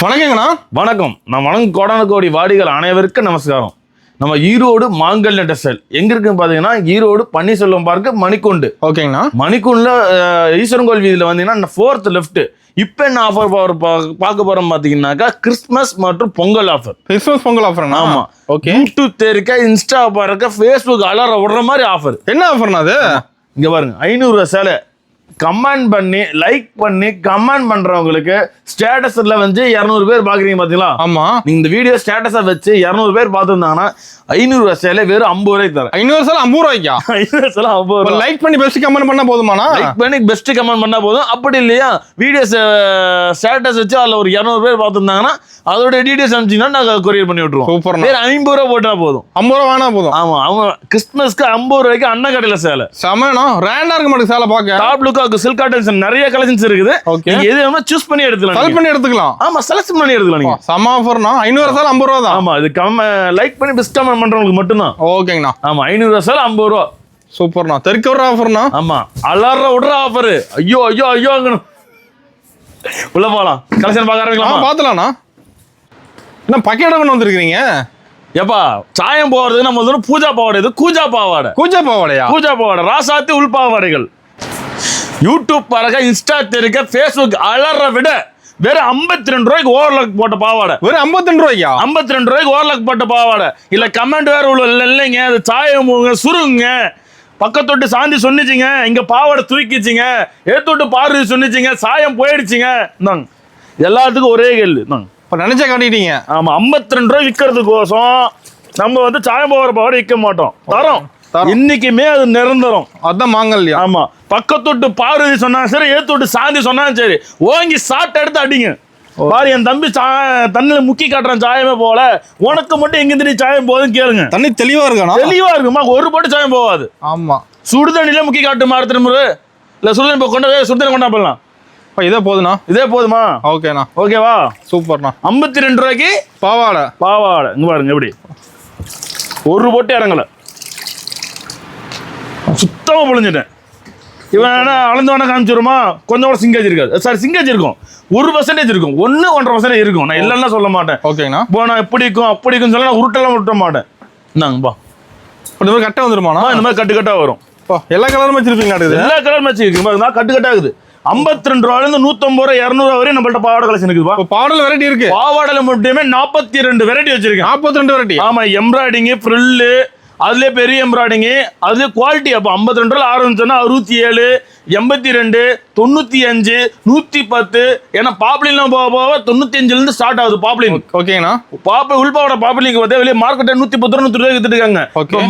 வணக்கங்கண்ணா. வணக்கம். நான் வணக்கம் கோடான கோடி வாடிகள் அனைவருக்கும் நமஸ்காரம். நம்ம ஈரோடு மாங்கல்ய டெக்ஸ்டைல் எங்க இருக்குன்னு பாத்தீங்கன்னா ஈரோடு பன்னீர்செல்வம் பார்க்கு மணிக்குண்டு. ஓகேங்கண்ணா. மணிக்குண்டுல ஈஸ்வரன் கோயில் வீதியில வந்தீங்கன்னா 4th லெஃப்ட். இப்போ என்ன ஆஃபர் பார்க்க போறோம் பாத்தீங்கன்னாக்கா கிறிஸ்துமஸ் மற்றும் Pongal offer. Christmas Pongal offer. ஆமா. ஓகே. யூடியூப் தெரிக்க இன்ஸ்டா பாருக்க ஃபேஸ்புக் அலற விடுற மாதிரி ஆஃபர். என்ன ஆஃபர்னா அது? இங்க பாருங்க 500 சேலை கமெண்ட் பண்ணி லைக் பண்ணி கமெண்ட் பண்றவங்களுக்கு ஸ்டேட்டஸ்ல வந்து 200 பேர் பாக்குறீங்க பாத்தீங்களா? ஆமா. நீங்க இந்த வீடியோ ஸ்டேட்டஸா வச்சு 200 பேர் பார்த்துருந்தாங்கன்னா 500 சேலை வெறும் 50 ரூபாய்க்கு தரேன். 500 சேலை 50 ரூபாய்க்கா? 500 சேலை 50 ரூபாய். லைக் பண்ணி பெஸ்ட் கமெண்ட் பண்ணா போதுமாண்ணா? லைக் பண்ணி பெஸ்ட் கமெண்ட் பண்ணா போதும். அப்படி இல்லையா வீடியோ ஸ்டேட்டஸ் வச்சு அதுல ஒரு 200 பேர் பார்த்துருந்தாங்கன்னா அதோட டீடைல்ஸ் அனுப்பிச்சீங்கன்னா நாங்க கொரியர் பண்ணி விட்டுருவோம். சூப்பர். வேற 50 ரூபாய் போட்டா போதும். 50 ரூபாய் வேணா போதும். ஆமா. அவங்க கிறிஸ்துமஸ்க்கு 50 ரூபாய்க்கு அண்ணன் கடையில சேலை செமனா ரேண்டா இருக்க மாட்டேங்குது சேலை பார்க்க. டாப் லுக்காக்கு சில்க் காட்டன்ஸ் நிறைய கலெக்ஷன்ஸ் இருக்குது. ஓகே. எது வேணுமோ சூஸ் பண்ணி எடுத்துக்கலாம். செலக்ட் பண்ணி எடுத்துக்கலாம். ஆமா, செலக்ட் பண்ணி எடுத்துக்கலாம் நீங்க. சம ஆஃபர்னா 500 சேலை 50 ரூபாய் தான். ஆமா, இது லைக் பண்ணி பெஸ்ட் கமெண்ட் பண்றவங்களுக்கு மட்டும் தான். ஓகேங்கண்ணா. ஆமா, 500 சேலை 50 ரூபா. சூப்பர்ண்ணா. தெற்கு வர ஆஃபர்னா? ஆமா, அலற விடுற ஆஃபர். ஐயோ ஐயோ ஐயோ உள்ள போலாம். கலெக்ஷன் பார்க்க ஆரம்பிக்கலாமா? பாத்துலாம்ண்ணா. என்ன பக்கெட் கொண்டு வந்திருக்கீங்க? ஏப்பா சாயம் போறது நம்ம வந்து பூஜா பாவாடை. இது கூஜா பாவாடை. கூஜா பாவாடையா? கூஜா பாவாடை ராசாத்தி உள் பாவாடைகள். யூடியூப் பாருங்க, இன்ஸ்டா தெரிக்க, ஃபேஸ்புக் அலற விட வெறும் 52 ரூபாய்க்கு ஓவர்லாக் போட்ட பாவாடை. வெறும் 52 ரூபாய்க்கா? 52 ரூபாய்க்கு ஓவர்லாக் போட்ட பாவாடை. இல்ல கமெண்ட் வேற உள்ள இல்லைங்க, அது சாயம் சுருங்க பக்கத்தொட்டு சாந்தி சொன்னிச்சிங்க, இங்க பாவாடை தூக்கிச்சிங்க, ஏத்தொட்டு பாரு சொன்னிச்சிங்க, சாயம் போயிடுச்சிங்க. இந்தாங்க எல்லாத்துக்கும் ஒரே கேள்வி. இந்தாங்க இப்ப நினைச்சா காட்டிட்டீங்க. ஆமா, 52 ரூபாய் விற்கிறதுக்கோசம் நம்ம வந்து சாயம் போகிற பாவாடை விற்க மாட்டோம். தரோம் இன்னைக்குமே, அது நிரந்தரம். அதான் மாங்கல்யா. ஆமா, பக்கத்தொட்டு பார்வதி சொன்னாலும் சரி, ஏத்தொட்டு சாந்தி சொன்னாலும் சரி, ஓங்கி சாட்டை எடுத்து அடிங்க. பாரு, என் தம்பி தண்ணில முக்கி காட்டுறான் சாயமே போல, உனக்கு மட்டும் எங்க இருந்து சாயம் போகுதுன்னு கேளுங்க. தண்ணி தெளிவா இருக்கா? தெளிவா இருக்குமா? ஒரு போட்டு சாயம் போகாது. ஆமா. சுடு தண்ணியில முக்கி காட்டு மாறு திரும்ப இல்ல சுடுதண்ணி கொண்டு சுடுதண்ணி கொண்டா போடலாம். இதே போதுண்ணா. இதே போதுமா? ஓகேண்ணா. ஓகேவா? சூப்பர்ண்ணா. 52 ரூபாய்க்கு பாவாடை. பாவாடை இங்க பாருங்க எப்படி ஒரு போட்டு இறங்கல, சுத்தமா பொழிஞ்சிட்டேன். இவன் அளந்து வேணா காமிச்சிருமா? கொஞ்சம் கூட சிங்கேஜ் இருக்காது. சாரி, சிங்கேஜ் இருக்கும், 1% இருக்கும், 1-1.5% இருக்கும். நான் இல்லைன்னா சொல்ல மாட்டேன். ஓகேண்ணா. இப்போ நான் எப்படி இருக்கும் அப்படி இருக்குன்னு சொல்ல நான் உருட்டெல்லாம் விட்ட மாட்டேன். இந்தாங்கப்பா, இந்த மாதிரி கட்டை வந்துருமாண்ணா? இந்த மாதிரி கட்டு கட்டா வரும். எல்லா கலரும் வச்சிருப்பீங்க? எல்லா கலரும் வச்சிருக்கு. கட்டு கட்டாகுது. 52 ரூபாயிலிருந்து 150 ரூபாய் 200 வரையும் நம்மள்ட்ட பாவாடை கலெக்ஷன் இருக்குப்பா. பாவாடை வெரைட்டி இருக்கு. பாவாடையில மட்டுமே 42 வெரைட்டி வச்சிருக்கேன். 42 வெரைட்டி? ஆமா. எம்ப்ராய்டிங், ஃப்ரில்லு, அதுலேயே பெரிய எம்ப்ராய்டிங், அதுலேயே குவாலிட்டி. அப்போ 52 ரூபாய் ஆரம்பிச்சோன்னா 67, 82, 95, 110. ஏன்னா பாப்ளின்லாம் போக போக 95லேருந்து ஸ்டார்ட் ஆகுது பாப்ளின். ஓகேண்ணா. உள்பாவோட பாப்ளின் பார்த்தா வெளியே மார்க்கெட் 110 ரூபா 100 ரூபாய்க்கு வித்துட்டு இருக்காங்க.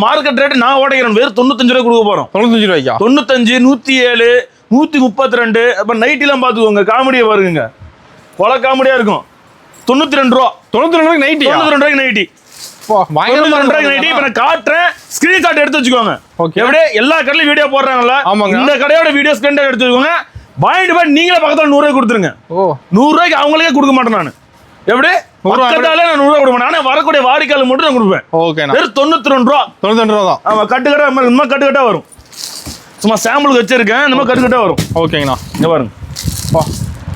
மார்க்கெட் ரேட் நான் ஓடைக்கிறேன் வெறும் 95 ரூபாய் கொடுக்க போறோம். 95 ரூபாய்க்கா? 95, 107, 132. அப்ப நைட்டிலாம் பாத்துக்கோங்க, காமெடியா பாருங்க, கொலை காமெடியா இருக்கும். 92 ரூபா. 92 ரூபாய்க்கு நைட்டி? 92 ரூபாய்க்கு நைட்டி. 92 ரூபாய்க்கு நைட்டி. இப்ப நான் காட்டுறேன், ஸ்கிரீன்ஷாட் எடுத்து வச்சுக்கோங்க. எப்படி எல்லா கடையிலும் வீடியோ போடுறாங்கல்ல, இந்த கடையோட வீடியோ ஸ்கிரீன்ஷாட் எடுத்து வச்சுக்கோங்க. பாயிண்ட் பாயிண்ட் நீங்களே பக்கத்துல 100 ரூபாய் கொடுத்துருங்க. 100 ரூபாய்க்கு அவங்களுக்கே கொடுக்க மாட்டேன் நான். எப்படி பக்கத்தாலே நான் 100 ரூபாய் கொடுக்க மாட்டேன். ஆனா வரக்கூடிய வாடிக்கையாளர் மட்டும் நான் கொடுப்பேன். ஓகே. வெறும் 92 ரூபா. 92 ரூபா தான். ஆமா, கட்டு கட்டா இந்த மாதிரி கட்டு கட்டா வரும். சும்மா சாம்பிளுக்கு வச்சிருக்கேன். இந்த மாதிரி கட்டு கட்டா வரும். ஓகேங்கண்ணா. இங்க பாருங்க,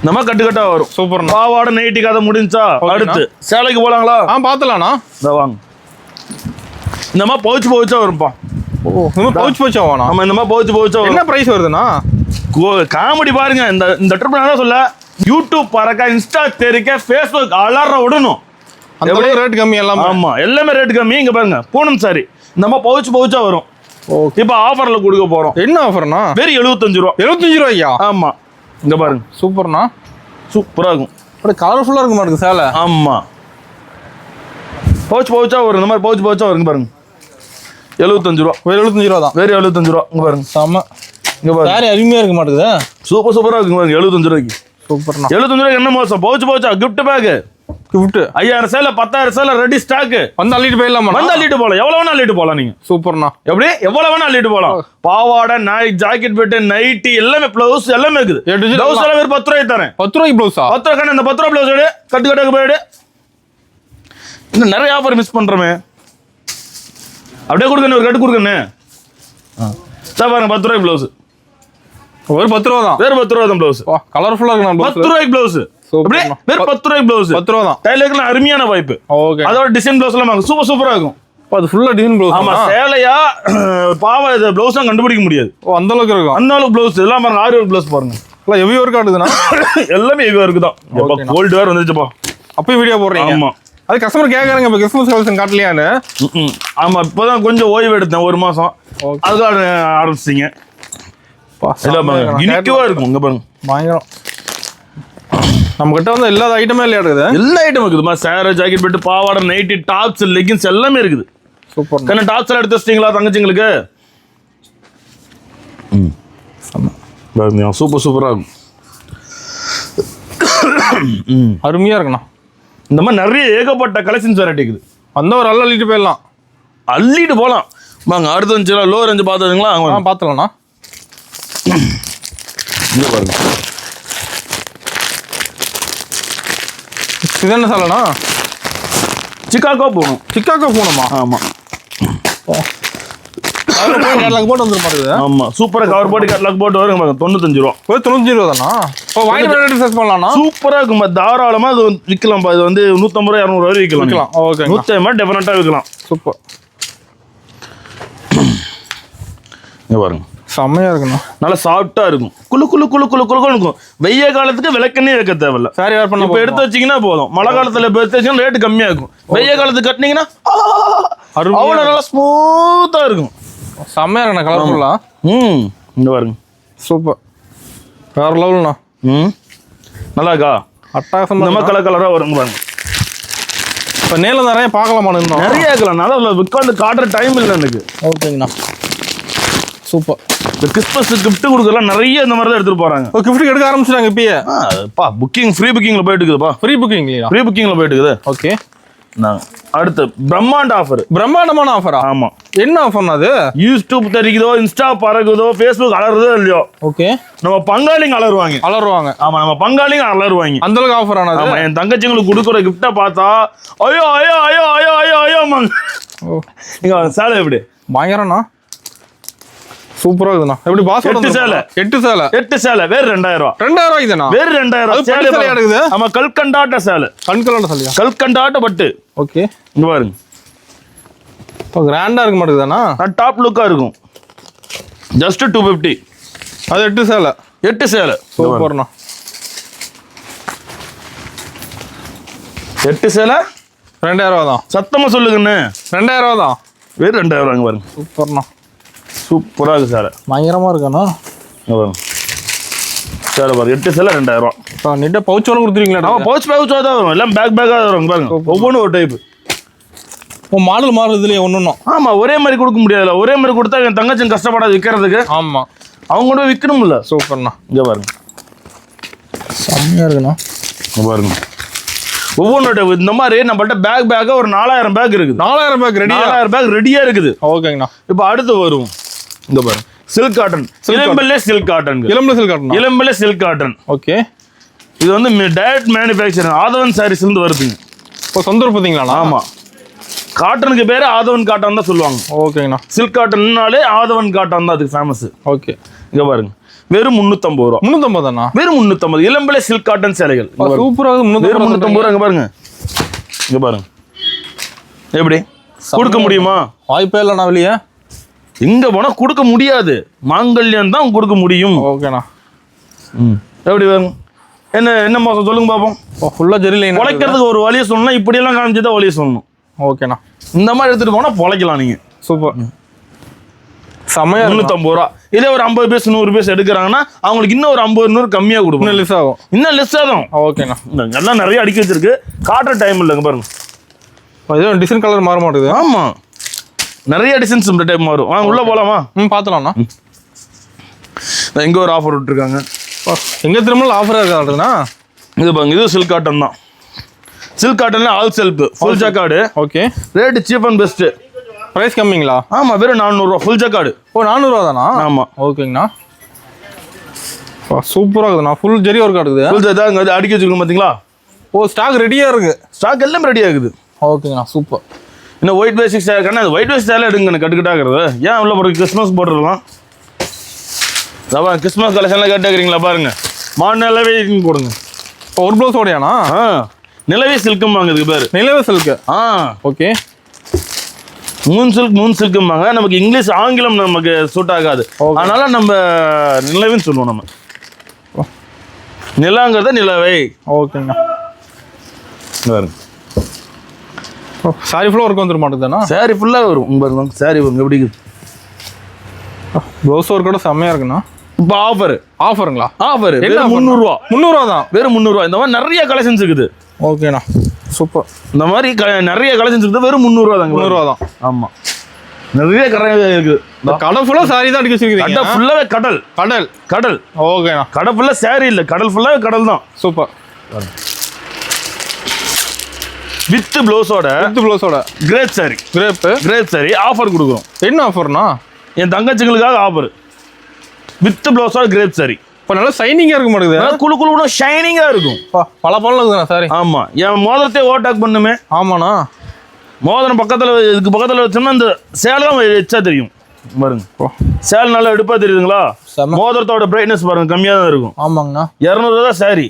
இந்த மாதிரி கட்டு கட்டா வரும். சூப்பர். பாவாடை நைட்டி கதை முடிஞ்சா அடுத்து சேலைக்கு போலாங்களா? பாத்துலாம்ண்ணா. இந்த வாங்க, இந்த மாதிரி பவுச்சா வரும்பா. பவுச்சா வேணா? ஆமா, இந்த மாதிரி பவுச்சா வரும். என்ன பிரைஸ் வருதுண்ணா? காமெடி பாருங்க. இந்த ட்ரிப் நான் சொல்ல, யூடியூப் பறக்க, இன்ஸ்டா தெரிக்க, ஃபேஸ்புக் அலற விடணும். அந்த ரேட் கம்மி எல்லாம். ஆமா, எல்லாமே ரேட் கம்மி. இங்க பாருங்க, பூனம் சாரி இந்த மாதிரி பவுச்சா வரும். இப்ப ஆஃபர்ல கொடுக்க போறோம். என்ன ஆஃபர்னா? வெறும் 75 ரூபா. 75 ரூபாய்யா? ஆமா. இங்க பாருங்க, சூப்பர்ண்ணா. சூப்பரா இருக்கும். அப்படியே கலர்ஃபுல்லா இருக்கும் பாருங்க சேலை. ஆமா, பவுச்சா வரும். இந்த மாதிரி பவுச்சா வருங்க பாருங்க. 75 ரூபா. வெறும் 75 ரூபா தான். வெறும் 75 ரூபா. இங்க பாருங்க, செம. இங்க பாருங்க, சாரி அருமையா இருக்க மாட்டேங்குது. சூப்பரா இருக்கு பாருங்க. 75 ரூபாய்க்கு. சூப்பர்ண்ணா. 75 ரூபாய்க்கு என்ன மோசம்? பவுச்சா கிஃப்ட் பேக். கிஃப்ட் 5000 சேலை 10000 சேலை ரெடி ஸ்டாக். வந்து அள்ளிட்டு போயிடலாமா? வந்து அள்ளிட்டு போகலாம். எவ்வளவு வேணா அள்ளிட்டு போகலாம் நீங்க. சூப்பர்ண்ணா. எப்படி எவ்வளவு வேணா அள்ளிட்டு போகலாம். பாவாடை, ஜாக்கெட், பெட்டு, நைட்டி எல்லாமே, பிளவுஸ் எல்லாமே இருக்குது. பிளவுஸ் எல்லாம் வெறும் 10 ரூபாய்க்கு தரேன். 10 ரூபாய்க்கு பிளவுஸா? 10 ரூபாய்க்கு. இந்த 10 ரூபாய் பிளவுஸ் எடு, கட்டு கட்டுக்கு போயிடு. இன்னும் நிறைய ஆஃபர் மிஸ் பண்றோமே. அப்படியே கொடுக்கணும், ஒரு கட்டு கொடுக்கணும். சார் பாருங்க, 10 ரூபாய்க்கு பிளவுஸ். ஒரு 10 ரூபா தான். வேறு 10 ரூபா தான் பிளவுஸ். கலர்ஃபுல்லா இருக்கு. 10 ரூபாய்க்கு பிளவுஸ். அப்படியே வெறும் 10 ரூபாய் ப்ளவுஸ். 10 ரூபா தான். டைலருக்குலாம் அருமையான வாய்ப்பு. ஓகே. அதோட டிசைன் ப்ளவுஸ் எல்லாம் வாங்க சூப்பரா இருக்கும். அது ஃபுல்லா டிசைன் ப்ளவுஸ். ஆமா, சேலையா பாவா இது ப்ளவுஸ் தான் கண்டுபிடிக்க முடியாது. ஓ, அந்த அளவுக்கு இருக்கும். அந்த அளவுக்கு ப்ளவுஸ் எல்லாம் பாருங்க. ஆரி ஒர்க் ப்ளவுஸ் பாருங்க. எல்லாம் ஹெவி ஒர்க் ஆடுதுனா? எல்லாமே ஹெவி ஒர்க் தான். எப்ப கோல்ட் வேர் வந்துச்சுப்பா. அப்பயும் வீடியோ போடுறீங்க? ஆமா. அது கஸ்டமர் கேக்குறாங்க இப்ப கிறிஸ்மஸ் கலெக்ஷன் காட்டலையான்னு. ஆமா, இப்பதான் கொஞ்சம் ஓய்வு எடுத்தேன் 1 மாசம். அதுக்காக ஆரம்பிச்சிங்க. யூனிக்கா இருக்கும். இங்க பாருங்க, பயங்கரம். நம்ம கிட்ட வந்து எல்லா ஐட்டமே இல்லையா இருக்குது? எல்லா ஐட்டம் இருக்குதுமா. சேர, ஜாக்கெட், பெட்டு, பாவாடை, நைட்டி, டாப்ஸ், லெகின்ஸ் எல்லாமே இருக்குது. சூப்பர். கண்ண டாப்ஸ் எல்லாம் எடுத்து வச்சிட்டீங்களா தங்கச்சிங்களுக்கு? சூப்பரா இருக்கும். அருமையா இருக்குண்ணா. இந்த மாதிரி நிறைய ஏகப்பட்ட கலெக்ஷன்ஸ் வெரைட்டி இருக்குது. அந்த ஒரு அள்ளிட்டு போயிடலாம். அள்ளிட்டு போகலாம் வாங்க. அடுத்த வந்துச்சுன்னா லோ ரேஞ்சு பார்த்துங்களா? பார்த்துலாம்ண்ணா. இங்கே பாருங்க, இது என்ன சாலண்ணா? சிக்காகோ போகணும். சிக்காகோ போகணுமா? ஆமாம். கேட்லாக் போட்டு வந்துடும் பாருங்க. ஆமாம், சூப்பராக கவர் போட்டு கேட்லாக் போட்டு வருங்க. 95 ரூபா. 95 ரூபா தானா? இப்போ வாங்கி சர்ச் பண்ணலாம்ண்ணா. சூப்பராக இருக்குமா. தாராளமாக அது விற்கலாம்ப்பா. இது வந்து 150 ரூபா 200 ரூபாய் விற்கலாம். ஓகே, 150 டெஃபினட்டாக விற்கலாம். சூப்பர். இங்கே பாருங்க, செம்மையா இருக்குண்ணா. நல்லா சாஃப்டா இருக்கும். குளு குளு குளு குளு குளு இருக்கும். வெய்ய காலத்துக்கு விளக்கண்ணே வைக்க தேவையில்ல. சாரி வேர் பண்ண இப்போ எடுத்து வச்சீங்கன்னா போதும். மழை காலத்துல எடுத்து வச்சீங்கன்னா ரேட்டு கம்மியா இருக்கும். வெய்ய காலத்துக்கு கட்டினீங்கன்னா அவ்வளோ நல்லா ஸ்மூத்தா இருக்கும். செம்மையா இருக்குண்ணா. கலர்ஃபுல்லா. இந்த பாருங்க, சூப்பர். வேற லெவல்ண்ணா. நல்லா இருக்கா? அட்டகாசமா இந்த மாதிரி கலரா வரும் பாருங்க. இப்போ நேரில் நிறைய பார்க்கலாமா? இன்னும் நிறைய இருக்கலாம். நல்லா உட்காந்து காட்டுற டைம் இல்லை எனக்கு. ஓகேங்கண்ணா, சூப்பர். இந்த கிறிஸ்மஸ் கிஃப்ட் கொடுக்கலாம் நிறைய இந்த மாதிரி தான் எடுத்துட்டு போறாங்க. கிஃப்ட் எடுக்க ஆரம்பிச்சிட்டாங்க இப்பயே. புக்கிங் ஃப்ரீ புக்கிங்ல போயிட்டு இருக்குதுப்பா. ஃப்ரீ புக்கிங் இல்லையா? ஃப்ரீ புக்கிங்ல போயிட்டு இருக்குது. ஓகே. அடுத்து பிரம்மாண்ட ஆஃபர். பிரம்மாண்டமான ஆஃபரா? ஆமா. என்ன ஆஃபர்னா அது? யூடியூப் தெரிக்குதோ, இன்ஸ்டா பறகுதோ, ஃபேஸ்புக் அலறுதோ இல்லையோ, ஓகே, நம்ம பங்காளிங்க அலறுவாங்க. ஆமா, நம்ம பங்காளிங்க அலறுவாங்க. அந்த அளவுக்கு ஆஃபர் ஆனது. ஆமா, என் தங்கச்சிங்களுக்கு கொடுக்குற கிஃப்ட்டை பார்த்தா ஐயோ ஐயோ ஐயோ ஐயோ ஐயோ ஐயோமாங்க. நீங்க சேலை எப்படி? பயங்கரண்ணா, சூப்பரா இருக்குண்ணா. எப்படி பாஸ்? 8 சேலை வேற 2000 ரூபா. 2000 ரூபாய்க்கு தானா? வேற 2000 சேலை எடுக்குது. ஆமா, கல்கண்டாட்ட சேலை. கல்கண்டாட்ட சேலையா? கல்கண்டாட்ட பட்டு. ஓகே, இங்க பாருங்க. இப்போ கிராண்டா இருக்க மாட்டேங்குதானா? டாப் லுக்கா இருக்கும். ஜஸ்ட் 250. அது 8 சேலை. சூப்பர்ண்ணா. 8 சேலை 2000 ரூபா தான். சத்தமா சொல்லுங்கண்ணே. 2000 ரூபா தான். வேற 2000 ரூபாங்க பாருங்க. சூப்பர்ண்ணா, சூப்பரா இருக்கு சேலை. பயங்கரமா இருக்காண்ணா. சேலை பாருங்க, 8 சேலை 2000 ரூபா. இப்போ நீட்டா பவுச்சோட கொடுத்துருவீங்களா? ஆமா, பவுச் தான் வரும். எல்லாம் பேக்காக வரும் பாருங்க. ஒவ்வொன்றும் ஒரு டைப். மாடல் மாறுது இல்லையா ஒன்றும்? ஆமா, ஒரே மாதிரி கொடுக்க முடியாதுல்ல. ஒரே மாதிரி கொடுத்தா என் தங்கச்சி கஷ்டப்படாது விற்கிறதுக்கு. ஆமா, அவங்க கூட விற்கணும்ல. சூப்பர்ண்ணா. இங்க பாருங்க, செம்மையா இருக்குண்ணா. இங்க பாருங்க, ஒவ்வொன்றும் இந்த மாதிரி நம்மள்ட்ட பேக்கா ஒரு 4000 பேக் இருக்குது. 4000 பேக் ரெடி? 4000 பேக் ரெடியா இருக்குது. ஓகேங்கண்ணா. இப்போ அடுத்து வரும். இங்க பாருங்க, சில்க் காட்டன். இளம்பிள்ளை சில்க் காட்டன். இளம்பிள்ளை சில்க் காட்டன். ஓகே. இது வந்து டைரக்ட் மேனுஃபேக்சரிங் ஆதவன் சாரீஸ்ல இருந்து வருதுங்க. இப்போ சொந்த உற்பத்திங்களா? ஆமா, காட்டனுக்கு பேரு ஆதவன் காட்டன் தான் சொல்லுவாங்க. ஓகேங்கண்ணா. சில்க் காட்டன்னாலே ஆதவன் காட்டன் தான் அதுக்கு ஃபேமஸ். ஓகே. இங்க பாருங்க, வெறும் 350 ரூபா. 350 தானா? வெறும் 350. இளம்பிள்ளை சில்க் காட்டன் சேலைகள். சூப்பரா இருக்கு. வெறும் 350 ரூபா. இங்க பாருங்க, இங்க பாருங்க. எப்படி கொடுக்க முடியுமா? வாய்ப்பே இல்லைண்ணா. வெளியே எங்க போனா கொடுக்க முடியாது. மாங்கல்யம் தான் கொடுக்க முடியும். ஓகேண்ணா. எப்படி வேணும்? என்ன மாசம் சொல்லுங்க பாப்போம். ஃபுல்லா ஜெரிலைன் பொழைக்கிறதுக்கு ஒரு வழியை சொல்லணும். இப்படியெல்லாம் காமிச்சுதான் வழியை சொல்லணும். ஓகேண்ணா. இந்த மாதிரி எடுத்துட்டு போனா பொழைக்கலாம் நீங்க. சூப்பர். செமையா 350 ரூபா. இதே ஒரு 50 பீஸ் 100 பீஸ் எடுக்கிறாங்கன்னா அவங்களுக்கு இன்னும் ஒரு 50-100 கம்மியா கொடுக்கும். இன்னும் லெஸ் ஆகும். இன்னும் லெஸ் ஆகும். ஓகேண்ணா. எல்லாம் நிறைய அடிக்க வச்சிருக்கு. காட்டுற டைம் இல்லைங்க பாருங்க. இது டிசைன் கலர் மாற மாட்டேங்குது. ஆமா, நிறைய டிசைன்ஸ் இந்த டைம் மாறும். வாங்க உள்ள போலாமா? பார்த்தலாம்ண்ணா. எங்க ஒரு ஆஃபர் விட்டுருக்காங்க. எங்க திரும்ப ஆஃபர் இருக்காதுண்ணா. இது பாருங்க, இது சில்க் காட்டன் தான். சில்க் காட்டன்ல all self full jacquard. Okay. Rate cheap and best. Price கம்மிங்களா? ஆமா, வெறும் 400 ரூபா ஃபுல் ஜக்கார்டு. ஓ, 400 ரூபா தானா? ஆமா. ஓகேங்கண்ணா. சூப்பரா இருக்குண்ணா. ஃபுல் ஜெரி ஒர்க் இருக்குது. ஃபுல் ஜெரி தான் அடிக்க வச்சிருக்கோம் பாத்தீங்களா? ஓ, ஸ்டாக் ரெடியா இருக்கு. ஸ்டாக் எல்லாம் ரெடியா இருக்குது. ஓகேங்கண்ணா, சூப்பர். இன்னும் ஒயிட் பேசிக் சேலை கண்ணா, ஒயிட் பேசிக் சேலை எடுங்க கட்டுக்கிட்டாகிறது. ஏன் உள்ள போட்டு கிறிஸ்மஸ் போட்டுருக்கலாம். கிறிஸ்மஸ் கலெக்ஷன்லாம் கேட்டுக்கிறீங்களா பாருங்க. மாநிலவே போடுங்க. ஒரு ப்ளவுஸ் ஓடையானா? நிலவே சில்க்கும்பாங்க இதுக்கு பேரு. நிலவே சில்க். ஓகே. மூன் சில்க்கும்பாங்க. நமக்கு இங்கிலீஷ் ஆங்கிலம் நமக்கு சூட் ஆகாது, அதனால நம்ம நிலவேன்னு சொல்லுவோம். நம்ம நிலாங்கிறத நிலவை. ஓகேங்க. சாரி ஃபுல்லாக ஒர்க் வந்துட மாட்டேங்குதுண்ணா? சாரி ஃபுல்லாக வரும் பாருங்க. சாரி வரும் எப்படி ப்ளவுஸ் ஒர்க்கோட செம்மையாக இருக்குண்ணா. இப்போ ஆஃபருங்களா? ஆஃபர் என்ன? 300 300 தான். வெறும் 300. இந்த மாதிரி நிறைய கலெக்ஷன்ஸ் இருக்குது. ஓகேண்ணா, சூப்பர். இந்த மாதிரி நிறைய கலெக்ஷன்ஸ் இருக்குது. வெறும் 300 தாங்க. 300 தான். ஆமாம், நிறைய கடை இருக்குது. இந்த கடை ஃபுல்லாக சாரி தான் அடிக்க வச்சிருக்கீங்க. கடை ஃபுல்லாகவே கடல் கடல் கடல். ஓகேண்ணா. கடை ஃபுல்லாக சாரி இல்லை, கடல் ஃபுல்லாகவே கடல் தான். சூப்பர். வித் ப்ளவுஸோட கிரேப் சாரி ஆஃபர் கொடுக்குறோம். என்ன ஆஃபர்னா? என் தங்கச்சிங்களுக்காக ஆஃபர். வித் ப்ளவுஸோட கிரேப் சாரி. இப்போ நல்லா ஷைனிங்காக இருக்க மாட்டேங்குது. குழு குழு ஷைனிங்காக இருக்கும். பல பழம் இருக்குதுண்ணா சாரி. ஆமாம், என் மோதிரத்தை ஓவர்டேக் பண்ணுமே. ஆமாண்ணா. மோதிரம் இதுக்கு பக்கத்தில் வச்சோம்னா இந்த சேலை தான் எச்சா தெரியும் பாருங்க. சேலை நல்லா எடுப்பா தெரியுதுங்களா? மோதிரத்தோட பிரைட்னஸ் பாருங்க கம்மியாக தான் இருக்கும். ஆமாங்கண்ணா. 200 தான் சாரி.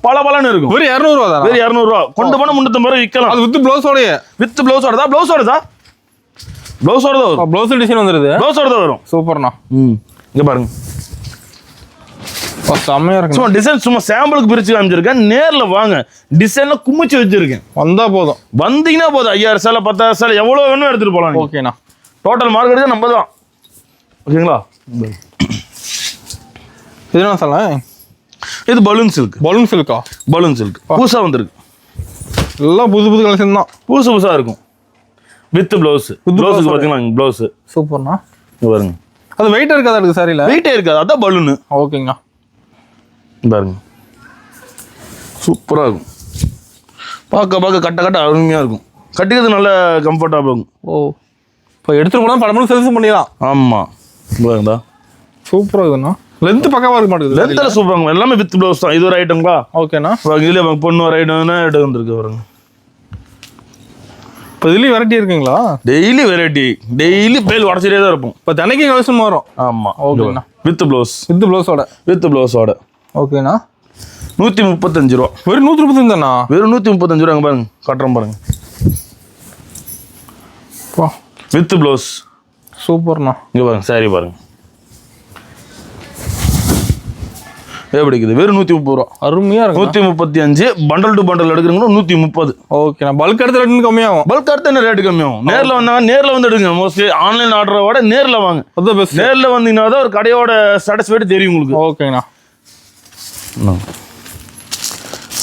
பலன்னு இருக்கும். வெறும் 200 தான். வெறும் 200. கொண்டு போனால் 350 விற்கலாம். அது வித் ப்ளவுஸோடய. ப்ளவுஸோட தான் வரும். ப்ளவுஸ் டிசைன் வந்துருது. ப்ளவுஸோட தான் வரும். சூப்பர்ண்ணா. இங்க பாருங்க, செம்மையா இருக்கு. சும்மா டிசைன் சும்மா சாம்பிளுக்கு பிரிச்சு காமிச்சிருக்கேன். நேர்ல வாங்க, டிசைன்ல குமிச்சு வச்சிருக்கேன். வந்தா போதும், வந்தீங்கன்னா போதும். 5000 சேலை 10000 சேலை எவ்வளவு வேணும் எடுத்துட்டு போலாம். ஓகேண்ணா. டோட்டல் மார்க்கெட்டுக்கு நம்ம தான். ஓகேங்களா? இது என்ன சார்? இது பலூன் சில்கா? பலூன் சில்க் புதுசா வந்திருக்கு. எல்லாம் புது கலெக்ஷன் தான். புதுசா இருக்கும். With blouse. ப்ளவுஸுக்கு பாத்தீங்களா? ப்ளவுஸ் சூப்பர்ண்ணா. பாருங்க, அது வெயிட் இருக்காதா? இருக்கு சாரியில வெயிட்டே இருக்காது. அதான் பலூன். ஓகேங்கண்ணா. பாருங்க, சூப்பரா இருக்கும். பார்க்க கட்ட அருமையா இருக்கும். கட்டிக்கிறது நல்ல கம்ஃபர்டபுள் இருக்கும். இப்போ எடுத்துட்டு போனா படமும் செல்ஃப் பண்ணிடலாம். ஆமா, பாருங்கடா, சூப்பரா இருக்குண்ணா. லென்த் பக்கவா இருக்க மாட்டேங்குது. லென்த்ல சூப்பராங்க. எல்லாமே வித் ப்ளவுஸ் தான். இது ஒரு ஐட்டங்களா? ஓகேண்ணா. இதுல பொண்ணு ஒரு ஐட்டம்னா எடுத்து வந்திருக்கு பாருங்க. இப்போ இதுலேயும் வெரைட்டி இருக்குங்களா? டெய்லி வெரைட்டி, டெய்லி பேல் உடச்சிட்டே தான் இருப்போம். இப்போ தினைக்கு கலெக்ஷன் வரும். ஆமா, ஓகேண்ணா. வித் ப்ளவுஸோட. ஓகேண்ணா. 135 ரூபா. வெறும் 135 தானா? வெறும் 135 ரூபாங்க. பாருங்க, கட்டுறோம் பாருங்க. With blouse. சூப்பர்ண்ணா. இங்க பாருங்க, சாரி பாருங்க எப்படி இருக்குது. வெறும் 130 ரூபா. அருமையா இருக்கு. 135. பண்டல் டு பண்டல் எடுக்கிறீங்கன்னா 130. ஓகேண்ணா. பல்க் எடுத்து ரேட்டு கம்மியாகும். பல்க் எடுத்து என்ன ரேட்டு கம்மியாகும்? நேரில் வந்தாங்க, நேரில் வந்து எடுங்க. மோஸ்ட்லி ஆன்லைன் ஆர்டரை விட நேரில் வாங்க. அதான் பெஸ்ட். நேரில் வந்தீங்கன்னா தான் ஒரு கடையோட சாட்டிஸ்ஃபைடு தெரியும் உங்களுக்கு. ஓகேண்ணா.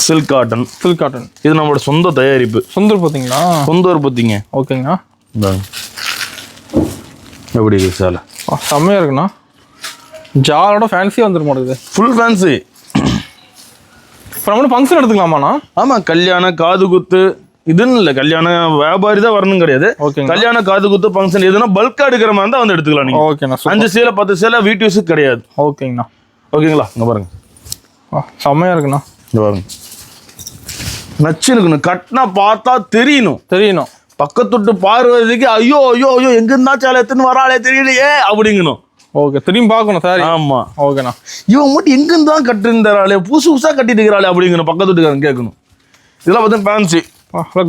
Silk cotton. இது நம்மளோட சொந்த தயாரிப்பு. சொந்த உற்பத்திங்க. ஓகேங்கண்ணா. எப்படி இருக்கு சேலை? செம்மையா இருக்குண்ணா. ஜாலோட ஃபேன்சியாக வந்துட மாட்டேங்குது. Full fancy. இப்போ நம்ம ஃபங்க்ஷன் எடுத்துக்கலாமாண்ணா? ஆமாம், கல்யாணம், காது குத்து இதுன்னு இல்லை. கல்யாணம் வியாபாரி தான் வரணும் கிடையாது. ஓகே. கல்யாணம், காது குத்து, ஃபங்க்ஷன் எதுனா பல்காக எடுக்கிற மாதிரி தான் வந்து எடுத்துக்கலாம் நீங்கள். ஓகேண்ணா. 5 சேலை 10 சேலை வீட்டு யூஸுக்கு கிடையாது. ஓகேங்கண்ணா. ஓகேங்களா? இங்கே பாருங்க, செம்மையாக இருக்குண்ணா. இங்கே பாருங்க, நச்சு இருக்கணும். கட்டினா பார்த்தா தெரியணும். பக்கத்துட்டு பார்வதிக்கு ஐயோ எங்க இருந்தா சேலை எடுத்துன்னு வராளே தெரியலையே அப்படிங்கணும். ஓகே, திரும்பி பார்க்கணும் சார். ஆமா, ஓகேண்ணா. இவன் மட்டும் எங்க இருந்தான் கட்டிருந்தாராளே, புதுசா கட்டிட்டு இருக்கிறாளே அப்படிங்கணும். பக்கத்துட்டுக்காரன் கேட்கணும். இதெல்லாம் பார்த்தா ஃபேன்சி.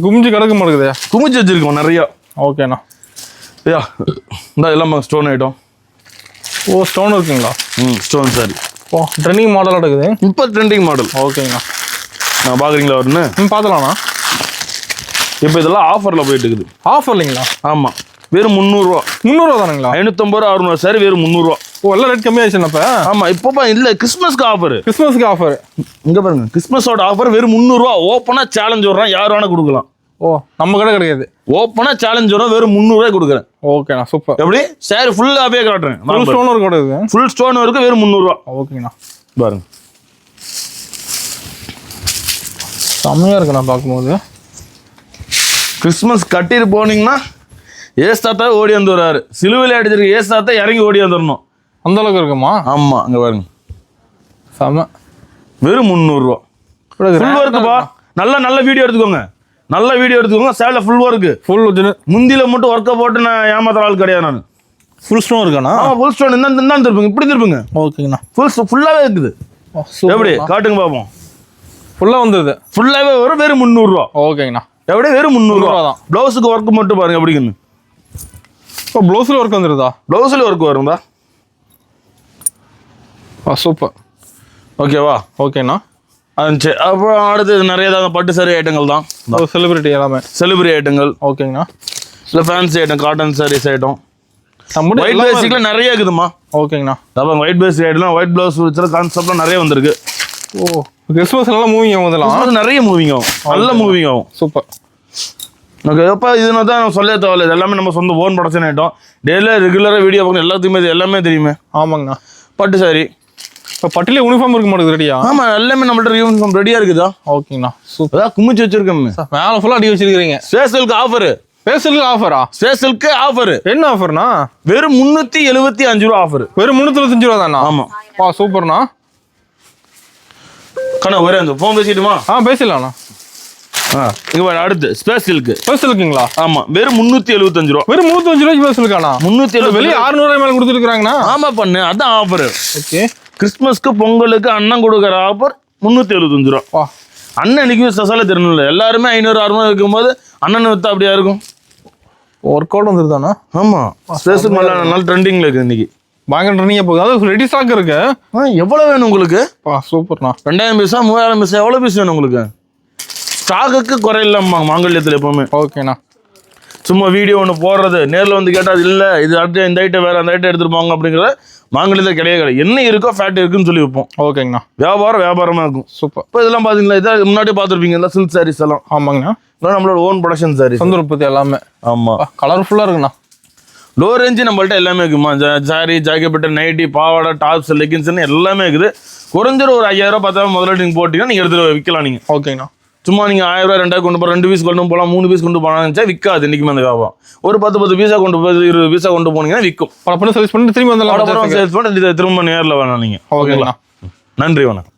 குமிஞ்சு கிடக்க மாட்டேங்குது. குமிச்சு வச்சிருக்கோம் நிறையா. ஓகேண்ணா. ஐயா, இந்த எல்லாம் ஸ்டோன் ஐட்டம். ஸ்டோன் இருக்குங்களா? Stone sorry. ட்ரெண்டிங் மாடல் இருக்குது. இப்போ ட்ரெண்டிங் மாடல். ஓகேங்கண்ணா. நான் பார்க்குறீங்களா வருன்னு? பார்த்துலாண்ணா. இப்போ இதெல்லாம் ஆஃபரில் போயிட்டு இருக்குது. ஆஃபர் இல்லைங்களா? ஆமாம், வெறும் 300 ரூபா. 300 ரூபா தானுங்களா? 550 ரூபா 600 சாரி வெறும் 300 ரூபா. எல்லாம் ரேட் கம்மியாச்சுண்ணா இப்போ? ஆமாம், இப்போப்பா இல்லை, கிறிஸ்மஸ்க்கு ஆஃபர். இங்கே பாருங்க, கிறிஸ்மஸோட ஆஃபர் வெறும் 300 ரூபா. ஓப்பனாக சேலஞ்ச் வர்றோம், யார் வேணா கொடுக்கலாம். நம்ம கடை கிடையாது. ஓப்பனாக சேலஞ்ச் வரும், வெறும் 300 ரூபாய் கொடுக்குறேன். ஓகேண்ணா, சூப்பர். எப்படி சாரி ஃபுல்லாகவே காட்டுறேன். ஃபுல் ஸ்டோன் ஒர்க் இருக்குது. ஃபுல் ஸ்டோன் ஒர்க்கு வெறும் 300 ரூபா. ஓகேண்ணா. பாருங்க, செம்மையாக இருக்குண்ணா பார்க்கும்போது. கிறிஸ்மஸ் கட்டிட்டு போனீங்கன்னா ஏஸ்தாத்தா ஓடி வந்து வர்றாரு. சிலுவையில் அடிச்சிருக்கு ஏஸ்தாத்தா இறங்கி ஓடி வந்துடணும். அந்த அளவுக்கு இருக்குமா? ஆமாம், அங்கே பாருங்க, செம. வெறும் 300 ரூபா. ஃபுல் ஒர்க்குப்பா. நல்ல வீடியோ எடுத்துக்கோங்க. சேலை ஃபுல் ஒர்க்கு. முந்தியில மட்டும் ஒர்க்கை போட்டு நான் ஏமாத்துற ஆள் கிடையாது நான். ஃபுல் ஸ்டோன் இருக்காண்ணா? Full stone. இந்த திருப்புங்க, இப்படி திருப்புங்க. ஓகேங்கண்ணா. ஃபுல்லாகவே இருக்குது. எப்படி காட்டுங்க பார்ப்போம். ஃபுல்லா வந்துருது. ஃபுல்லாவே வரும் வெறும் 300 ரூபா. ஓகேங்கண்ணா. எப்படி வெறும் 300 ரூபா தான். ப்ளவுஸுக்கு ஒர்க் மட்டும் பாருங்க எப்படின்னு. இப்போ ப்ளவுஸ்ல ஒர்க் வந்துருதா? ப்ளவுஸ்ல ஒர்க் வரும்தா. சூப்பர். ஓகேவா? ஓகேண்ணா. சரி, அப்புறம் அடுத்து நிறைய தான் பட்டு சாரி ஐட்டங்கள் தான். செலிபிரிட்டி எல்லாமே செலிபிரிட்டி ஐட்டங்கள். ஓகேங்கண்ணா. இல்லை fancy item, cotton sarees item, white பேசிக்ல நிறைய இருக்குதுமா. ஓகேங்கண்ணா. அப்புறம் white basic item, white blouse வச்சுற கான்செப்ட்லாம் நிறைய வந்திருக்கு. ஓ, கிறிஸ்மஸ் எல்லாம் மூவிங் ஆகும். இதெல்லாம் நிறைய மூவிங் ஆகும், நல்ல மூவிங் ஆகும். சூப்பர். ஓகே, எப்போ இதுனா தான் நம்ம சொல்ல தேவையில்ல. இது எல்லாமே நம்ம சொந்த ஓன் ப்ரொடக்ஷன் ஐட்டம். டெய்லியாக ரெகுலராக வீடியோ பார்க்கணும், எல்லாத்துக்குமே இது எல்லாமே தெரியுமே. ஆமாங்கண்ணா. பட்டு சாரி இப்போ பட்டிலே யூனிஃபார்ம் இருக்க மாட்டேங்குது ரெடியா? ஆமாம், எல்லாமே நம்மள்ட்ட யூனிஃபார்ம் ரெடியாக இருக்குதா. ஓகேங்கண்ணா. சூப்பர். அதான் குமிச்சு வச்சிருக்கோமே. மேலே ஃபுல்லாக அடி வச்சிருக்கீங்க. ஸ்பேஷலுக்கு ஆஃபரு. ஸ்பேஷலுக்கு ஆஃபரா? ஸ்பேஷலுக்கு ஆஃபர். என்ன ஆஃபர்னா? வெறும் 375 ரூபா ஆஃபர். வெறும் 375 ரூபா தானா? ஆமாம். சூப்பர்ண்ணா. கண்ணா ஒரே அந்த ஃபோன் பேசிட்டுமா? பேசிடலாண்ணா. இங்க அடுத்து ஸ்பேஷலுக்கு. ஸ்பேஷலுக்குங்களா? ஆமா, வெறும் 375 ரூபா. வெறும் 375 ரூபாய்க்கு ஸ்பேஷலுக்கானா? 370. வெளியே 600 மேல கொடுத்துருக்காங்கண்ணா. ஆமா பண்ணு, அதான் ஆஃபர். ஓகே. கிறிஸ்மஸ்க்கு பொங்கலுக்கு அண்ணன் கொடுக்குற ஆஃபர் 375 ரூபா. அண்ணன் இன்னைக்கு ஸ்பெஷலாக தெரியணும்ல, எல்லாருமே 500 600 இருக்கும்போது அண்ணன் வித்தா அப்படியா இருக்கும். ஒர்க் அவுட் வந்துருதானா? ஆமா, ஸ்பேஷல் நல்ல ட்ரெண்டிங்ல இருக்கு இன்னைக்கு. பயங்கர ட்ரெண்டிங்க போகுது. அதாவது ரெடி ஸ்டாக் இருக்கு. எவ்வளவு வேணும் உங்களுக்கு? சூப்பர்ண்ணா. 2000 பீஸா 3000 பீஸா எவ்வளவு பீஸ் வேணும் உங்களுக்கு? ஸ்டாக்குக்கு குறையில்லாமா மாங்கல்யத்தில் எப்பவுமே. ஓகேண்ணா. சும்மா வீடியோ ஒன்று போடுறது, நேரில் வந்து கேட்டால் இல்லை இது அடுத்து இந்த ஐட்டம் வேறு அந்த ஐட்டம் எடுத்துட்டு போங்க அப்படிங்கிற மாங்கல்யத்தில் கிடையாது. என்ன இருக்கோ ஃபேட் இருக்குன்னு சொல்லி வைப்போம். ஓகேங்கண்ணா. வியாபாரமாக இருக்கும். சூப்பர். இப்போ இதெல்லாம் பார்த்தீங்களா, இதான் முன்னாடி பார்த்துருப்பீங்க இல்லை, சில்க் சாரீஸ் எல்லாம். ஆமாங்கண்ணா. இதெல்லாம் நம்மளோட ஓன் ப்ரொடக்ஷன் சாரீஸ், சொந்த உற்பத்தி எல்லாமே. ஆமாம், கலர்ஃபுல்லாக இருக்குண்ணா. லோ ரேஞ்சு நம்மள்ட்ட எல்லாமே இருக்குமா. சாரி, ஜாக்கெட், நைட்டி, பாவாடை, டாப்ஸ், லெகின்ஸ்னு எல்லாமே இருக்குது. குறைஞ்ச ஒரு 5000 10,000 முதல்ல நீங்கள் போட்டிங்கன்னா நீங்கள் எடுத்துகிட்டு விற்கலாம். நீங்கள் ஓகேங்கண்ணா. சும்மா நீங்கள் 1000 2000 கொண்டு போகிற 2 பீஸ் கொண்டு போகலாம், 3 பீஸ் கொண்டு போனாச்சா விற்காது. இன்றைக்குமே அந்த வியாபாரம் ஒரு 10 பீஸா கொண்டு போய் 20 பீஸா கொண்டு போனீங்கன்னா விற்கும். பல பண்ணி சர்வீஸ் பண்ணி திரும்பி வந்து சேல்ஸ் பண்ணி திரும்ப நேரில் வேணாம் நீங்கள். ஓகேங்களா. நன்றி, வணக்கம்.